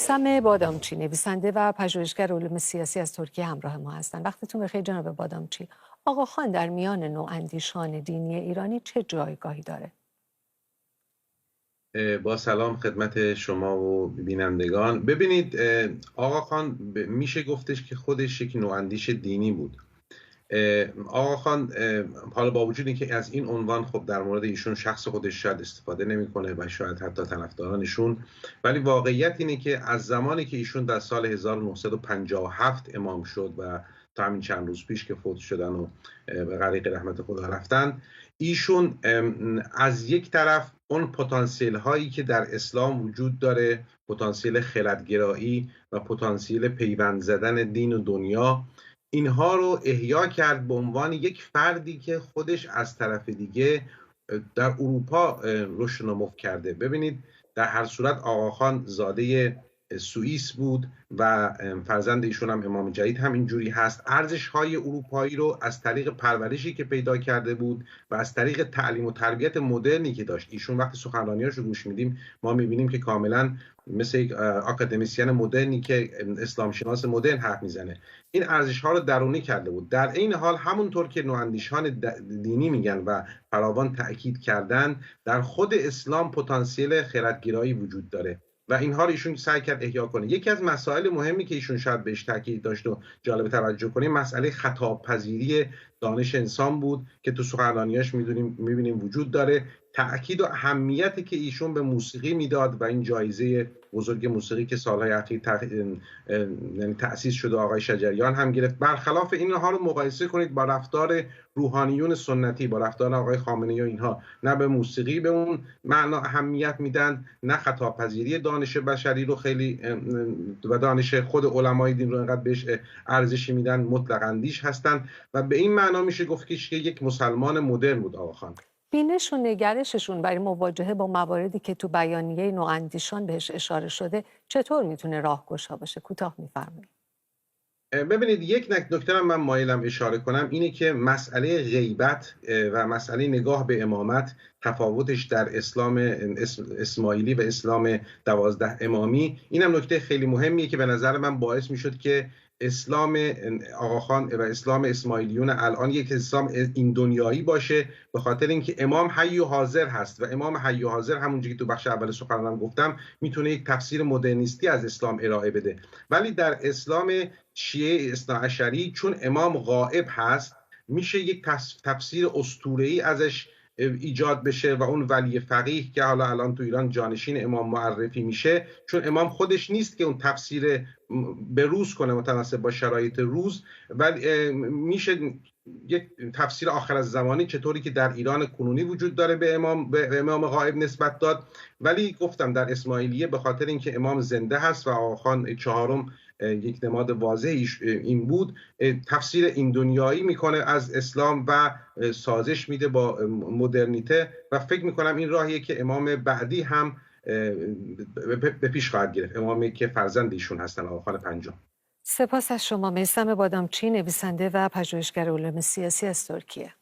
میثم بادامچی، نویسنده و پژوهشگر علوم سیاسی از ترکیه همراه ما هستند. وقتتون بخیر جناب بادامچی. آقاخوان در میان نواندیشان دینی ایرانی چه جایگاهی داره؟ با سلام خدمت شما و بینندگان. ببینید، آقاخوان میشه گفتش که خودش یک نواندیش دینی بود. آقاخوان حالا با وجودی که از این عنوان خب در مورد ایشون شخص خودش شاید استفاده نمیکنه و شاید حتی طرفدارانشون، ولی واقعیت اینه که از زمانی که ایشون در سال 1957 امام شد و تا همین چند روز پیش که فوت شدن و به غریق رحمت خدا رفتن، ایشون از یک طرف اون پتانسیل هایی که در اسلام وجود داره، پتانسیل خردگرایی و پتانسیل پیوند زدن دین و دنیا، اینها رو احیا کرد به عنوان یک فردی که خودش از طرف دیگه در اروپا رشد و نمو کرده. ببینید، در هر صورت آقاخوان زاده سوئیس بود و فرزند ایشون هم امام جدید هم اینجوری هست. ارزش‌های اروپایی رو از طریق پرورشی که پیدا کرده بود و از طریق تعلیم و تربیت مدرنی که داشت. ایشون وقتی سخنرانی‌هاش رو گوش میدیم ما می‌بینیم که کاملاً مثل یک آکادمیسین مدرنی که اسلام شناس مدرن حرف میزنه. این ارزش‌ها رو درونی کرده بود. در این حال همونطور که نواندیشان دینی میگن و فراوان تأکید کردن، در خود اسلام پتانسیل خردگرایی وجود داره و اینها رو ایشون سعی کرد احیا کنه. یکی از مسائل مهمی که ایشون شاید بهش تاکید داشت و جالب توجه کنیم، مسئله خطاپذیری دانش انسان بود که تو سخنرانیاش می‌بینیم وجود داره. تأکید و اهمیتی که ایشون به موسیقی میداد و این جایزه بزرگ موسیقی که سالهای اخیر تأسیس شده آقای شجریان هم گرفت. برخلاف اینها رو مقایسه کنید با رفتار روحانیون سنتی، با رفتار آقای خامنه‌ای و اینها، نه به موسیقی به اون معنا اهمیت میدن، نه خطاپذیری دانش بشری رو خیلی و دانش خود علمای دین رو انقدر بهش ارزشی میدن، مطلق اندیش هستن و به این معنا میشه گفت که یک مسلمان مدرن بود آقاخوان. بینش و نگرششون برای مواجهه با مواردی که تو بیانیه نواندیشان بهش اشاره شده چطور میتونه راهگشا باشه؟ کوتاه میفرمایید. ببینید، یک نکته من مایلم اشاره کنم اینه که مسئله غیبت و مسئله نگاه به امامت، تفاوتش در اسلام اسماعیلی و اسلام 12 امامی، اینم نکته خیلی مهمیه که به نظر من باعث میشد که اسلام آقاخوان و اسلام اسماعیلیون الان یک اسلام این دنیایی باشه، به خاطر اینکه امام حی و حاضر هست و امام حی و حاضر همونجوری که تو بخش اول سخنرانم گفتم میتونه یک تفسیر مدرنیستی از اسلام ارائه بده. ولی در اسلام شیعه اثناعشری چون امام غائب هست، میشه یک تفسیر اسطوره‌ای ازش ایجاد بشه و اون ولی فقیه که حالا الان تو ایران جانشین امام معرفی میشه، چون امام خودش نیست که اون تفسیر به روز کنه متناسب با شرایط روز، ولی میشه یک تفسیر آخر از زمانی چطوری که در ایران کنونی وجود داره به امام غائب نسبت داد. ولی گفتم در اسماعیلیه به خاطر اینکه امام زنده هست و آقاخوان چهارم یک نماد واضحش این بود، تفسیر این دنیایی میکنه از اسلام و سازش میده با مدرنیته و فکر میکنم این راهیه که امام بعدی هم به پیش خواهد گرفت، امامی که فرزند ایشون هستن، آقاخوان پنجم. سپاس از شما میثم بادامچی، نویسنده و پژوهشگر علوم سیاسی از ترکیه.